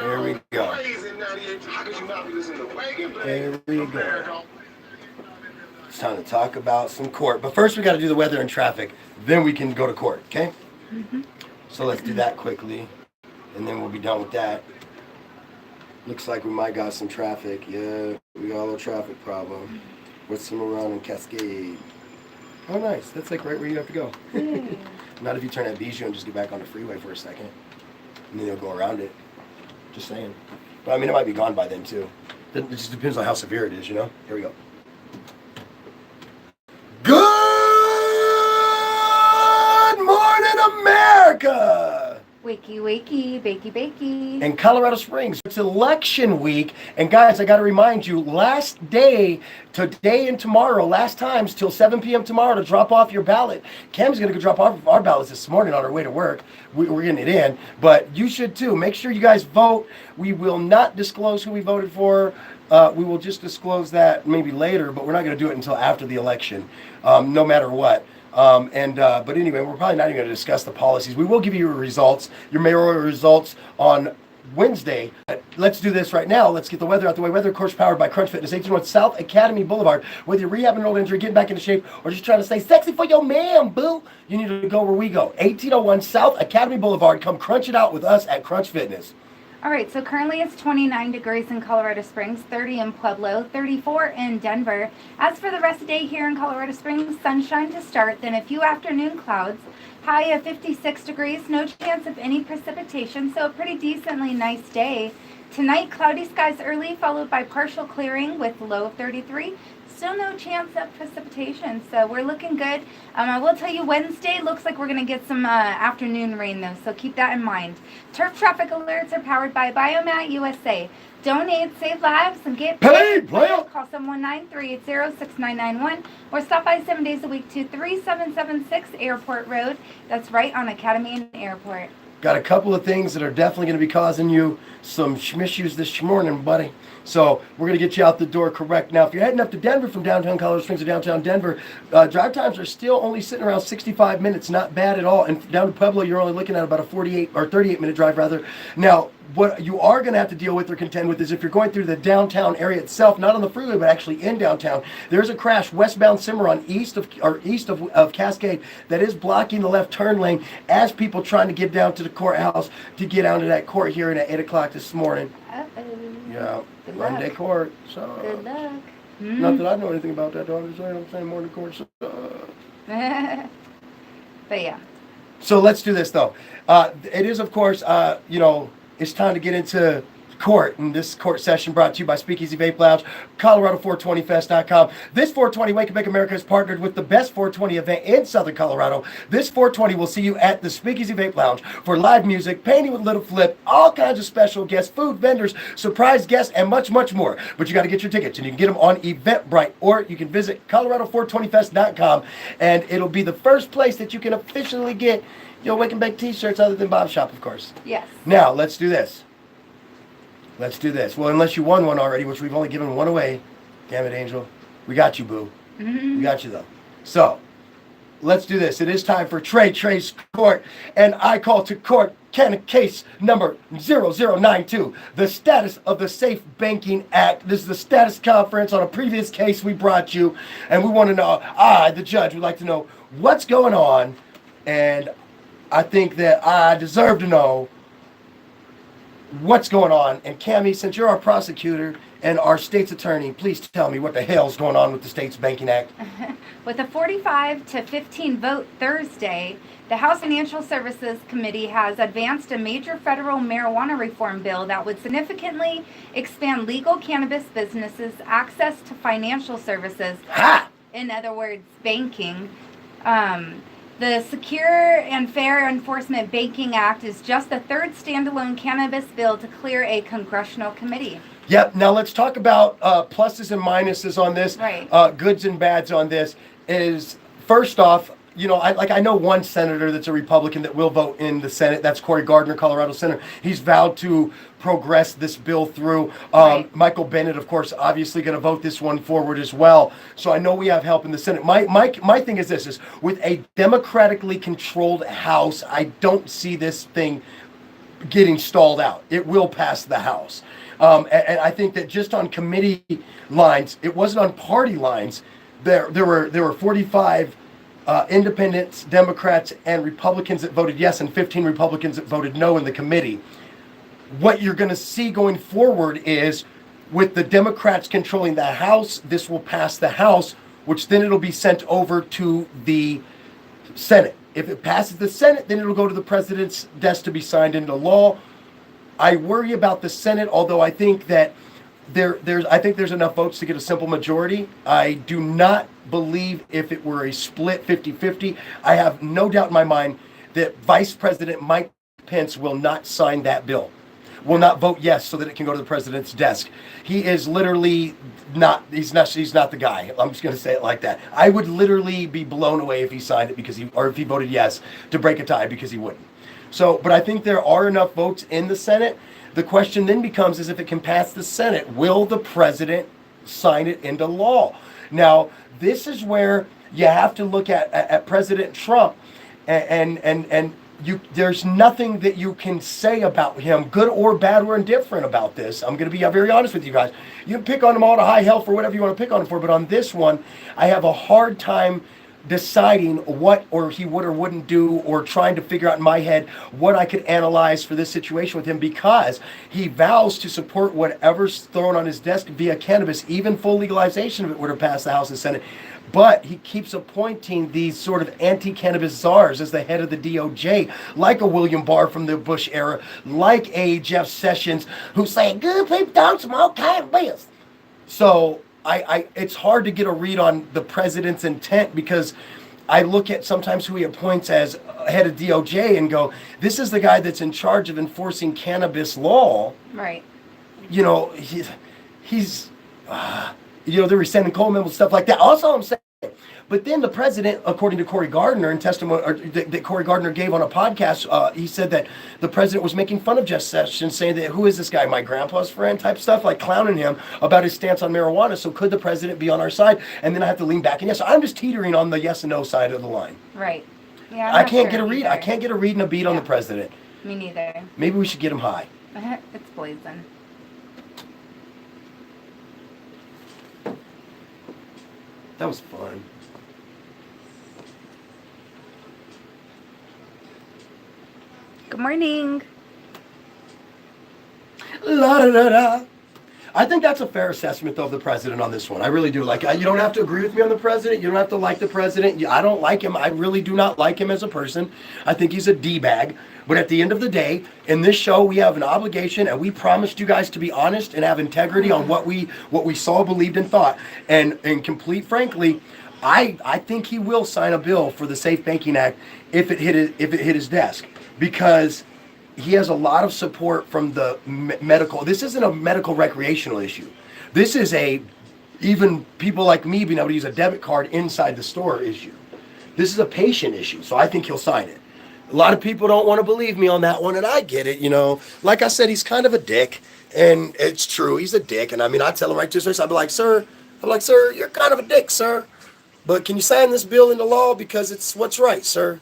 Here we go. Here we go. It's time to talk about some court. But first we got to do the weather and traffic. Then we can go to court, okay? Mm-hmm. So let's do that quickly. And then we'll be done with that. Looks like we might got some traffic. Yeah, we got a little traffic problem. With some around in Cascade. Oh, nice. That's like right where you have to go. Not if you turn at Bijou and just get back on the freeway for a second. And then you'll go around it. Just saying. But I mean, it might be gone by then, too. It just depends on how severe it is, you know? Here we go. Good morning, America! Wakey, wakey, bakey, bakey. In Colorado Springs, it's election week. And guys, I got to remind you, last day, today and tomorrow, last times till 7 p.m. tomorrow to drop off your ballot. Cam's going to go drop off our ballots this morning on our way to work. We're getting it in, but you should too. Make sure you guys vote. We will not disclose who we voted for. We will just disclose that maybe later, but we're not going to do it until after the election, no matter what. But anyway, we're probably not even going to discuss the policies. We will give you your results, your mayoral results on Wednesday. Let's do this right now. Let's get the weather out the way. Weather, of course, powered by Crunch Fitness, 1801 South Academy Boulevard. Whether you're rehabbing an old injury, getting back into shape, or just trying to stay sexy for your man, boo, you need to go where we go. 1801 South Academy Boulevard. Come crunch it out with us at Crunch Fitness. All right, so currently it's 29 degrees in Colorado Springs, 30 in Pueblo, 34 in Denver. As for the rest of the day here in Colorado Springs, sunshine to start, then a few afternoon clouds. High of 56 degrees, no chance of any precipitation, so a pretty decently nice day. Tonight, cloudy skies early, followed by partial clearing with low of 33. Still no chance of precipitation, so we're looking good. I will tell you, Wednesday looks like we're going to get some afternoon rain, though, so keep that in mind. Turf traffic alerts are powered by Biomat USA. Donate, save lives, and get paid. Call 719-380-6991 or stop by 7 days a week to 3776 Airport Road. That's right on Academy and Airport. Got a couple of things that are definitely going to be causing you some schmissues this morning, buddy. So we're going to get you out the door correct. Now, if you're heading up to Denver from downtown Colorado Springs to downtown Denver, drive times are still only sitting around 65 minutes. Not bad at all. And down to Pueblo, you're only looking at about a 48 or 38-minute drive, rather. Now, what you are going to have to deal with or contend with is if you're going through the downtown area itself, not on the freeway, but actually in downtown, there's a crash westbound Cimarron east of Cascade that is blocking the left turn lane as people trying to get down to the courthouse to get down to that court hearing at 8 o'clock this morning. Uh-oh. Yeah, Good Monday luck. court. So, Good luck. Not that I know anything about that, dog. I'm saying morning court. So, But yeah. So let's do this, though. It is, of course, it's time to get into court. And this court session brought to you by Speakeasy Vape Lounge, Colorado420fest.com. This 420 Wake and Bake America is partnered with the best 420 event in Southern Colorado. This 420 will see you at the Speakeasy Vape Lounge for live music, painting with Little Flip, all kinds of special guests, food vendors, surprise guests, and much, much more. But you got to get your tickets, and you can get them on Eventbrite, or you can visit Colorado420fest.com, and it'll be the first place that you can officially get your Wake and Bake t-shirts other than Bob's Shop, of course. Yes. Now, let's do this. Let's do this. Well, unless you won one already, which we've only given one away. Damn it, Angel. We got you, boo. We got you, though. So, let's do this. It is time for Trey's Court, and I call to court case number 0092, the status of the Safe Banking Act. This is the status conference on a previous case we brought you, and we want to know, the judge, would like to know what's going on, and I think that I deserve to know what's going on. And Cammie, since you're our prosecutor and our state's attorney, please tell me what the hell's going on with the State's Banking Act. With a 45 to 15 vote Thursday, the House Financial Services Committee has advanced a major federal marijuana reform bill that would significantly expand legal cannabis businesses' access to financial services. Ha! In other words, banking. The Secure and Fair Enforcement Banking Act is just the third standalone cannabis bill to clear a congressional committee. Yep. Now let's talk about pluses and minuses on this. Right. Goods and bads on this. Is first off, I know one senator that's a Republican that will vote in the Senate. That's Cory Gardner, Colorado Senator. He's vowed to progress this bill through. Right. Michael Bennett, of course, obviously going to vote this one forward as well. So I know we have help in the Senate. My thing is this: is with a democratically controlled House, I don't see this thing getting stalled out. It will pass the House. And I think that just on committee lines, it wasn't on party lines. There were 45 independents, Democrats, and Republicans that voted yes, and 15 Republicans that voted no in the committee. What you're going to see going forward is, with the Democrats controlling the House, this will pass the House, which then it'll be sent over to the Senate. If it passes the Senate, then it'll go to the president's desk to be signed into law. I worry about the Senate, although I think that there's enough votes to get a simple majority. I do not believe if it were a split 50-50, I have no doubt in my mind that Vice President Mike Pence will not sign that bill, will not vote yes so that it can go to the president's desk. He is literally he's not the guy. I'm just going to say it like that. I would literally be blown away if he signed it if he voted yes to break a tie, because he wouldn't. So, but I think there are enough votes in the Senate. The question then becomes is, if it can pass the Senate, will the president sign it into law? Now, this is where you have to look at President Trump, and there's nothing that you can say about him, good or bad or indifferent about this. I'm going to be very honest with you guys. You can pick on him all to high hell for whatever you want to pick on him for, but on this one, I have a hard time deciding what or he would or wouldn't do, or trying to figure out in my head what I could analyze for this situation with him, because he vows to support whatever's thrown on his desk via cannabis, even full legalization if it were to pass the House and Senate. But he keeps appointing these sort of anti-cannabis czars as the head of the DOJ, like a William Barr from the Bush era, like a Jeff Sessions, who's saying good people don't smoke cannabis. So it's hard to get a read on the president's intent, because I look at sometimes who he appoints as head of DOJ and go, this is the guy that's in charge of enforcing cannabis law. Right. You know, he's they're rescinding Coleman and stuff like that. Also, I'm saying, but then the president, according to Cory Gardner, in testimony that Cory Gardner gave on a podcast, he said that the president was making fun of Jeff Sessions, saying that, who is this guy, my grandpa's friend type stuff, like clowning him about his stance on marijuana. So could the president be on our side? And then I have to lean back and yes. So I'm just teetering on the yes and no side of the line. Right. Yeah. I can't get a read. I can't get a read and a beat on the president. Me neither. Maybe we should get him high. It's poison. That was fun. Good morning. La da da da. I think that's a fair assessment, though, of the president on this one. I really do. Like, you don't have to agree with me on the president. You don't have to like the president. I don't like him. I really do not like him as a person. I think he's a D-bag. But at the end of the day, in this show, we have an obligation, and we promised you guys to be honest and have integrity on what we saw, believed, and thought. And complete frankly, I think he will sign a bill for the Safe Banking Act if it hit his desk, because he has a lot of support from the medical. This isn't a medical recreational issue. This is even people like me being able to use a debit card inside the store issue. This is a patient issue, so I think he'll sign it. A lot of people don't want to believe me on that one, and I get it, Like I said, he's kind of a dick, and it's true, he's a dick. And I mean, I tell him right to his face, I'd be like, sir, you're kind of a dick, sir. But can you sign this bill into law, because it's what's right, sir?